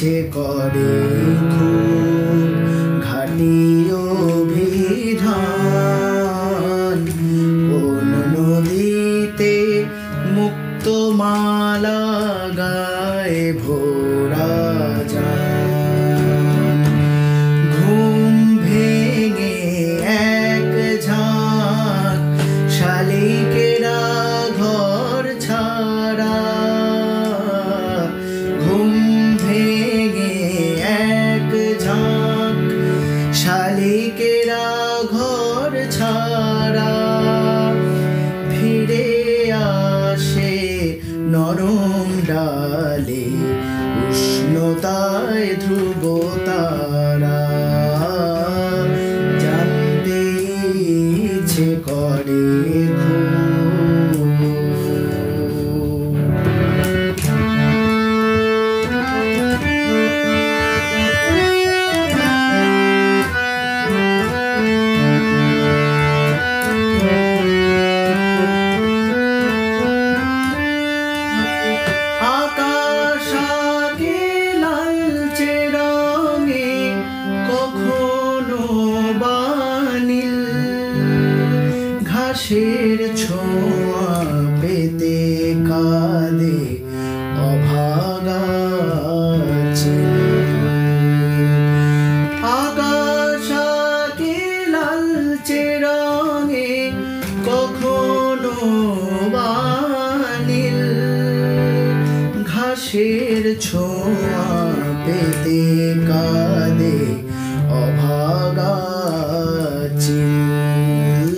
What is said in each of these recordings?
ইচ্ছে করে খুব ঘাটি অভিধান, কোন নদীতে মুক্তমালা গায়ে ভোরা যায়। ঘুম ভেঙে এক ঝাঁক শালিকেরা ঘর ছাড়া, ঘুম ভেঙে এক ঝাঁক শালিকেরা ঘর ছাড়া, ফিরে আসে নরম ডালে উষ্ণতায় ধ্রুব তারা। জানতে ইচ্ছে করে ঘাসের ছোঁয়া পেতে কাঁদে অভাগা চিল। আকাশ আঁকে লালচে রঙে কখনো বা নীল, ঘাসের ছোঁয়া পেতে কাঁদে অভাগা চিল।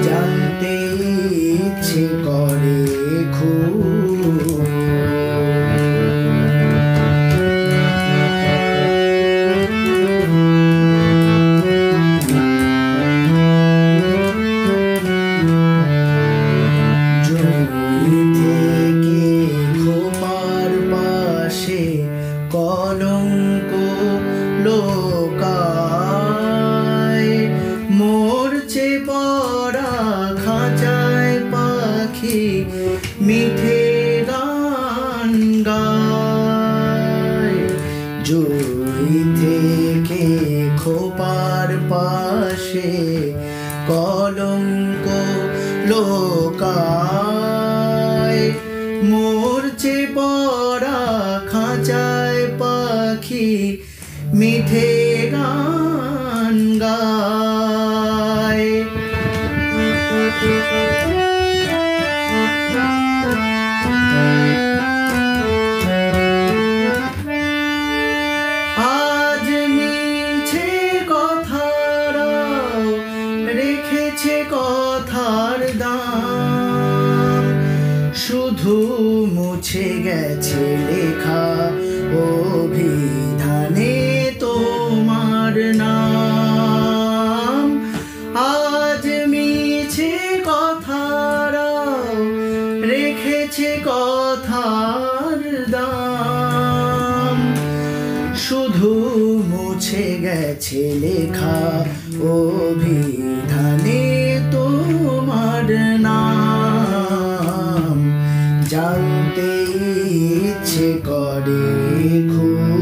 জানতে ইচ্ছে করে খুব জমি থেকে খোপার পাশে কলঙ্ক লোকায়, মরছে পড়া খাঁচায় পাখি মিঠে গান গায়। জুই থেকে খোপার পাশে কলঙ্ক লোকায়, মরছে পড়া খাঁচায় পাখি মিঠে গান গায়। আজ মিছে কথারাও রেখেছে কথার দাম, শুধু মুছে গেছে লেখা অভিধানে তোমার নাম। আজ মিছে কথারাও রেখেছে কথার দাম, শুধু মুছে গেছে লেখা অভিধানে তোমার নাম। জানতে ইচ্ছে করে খুব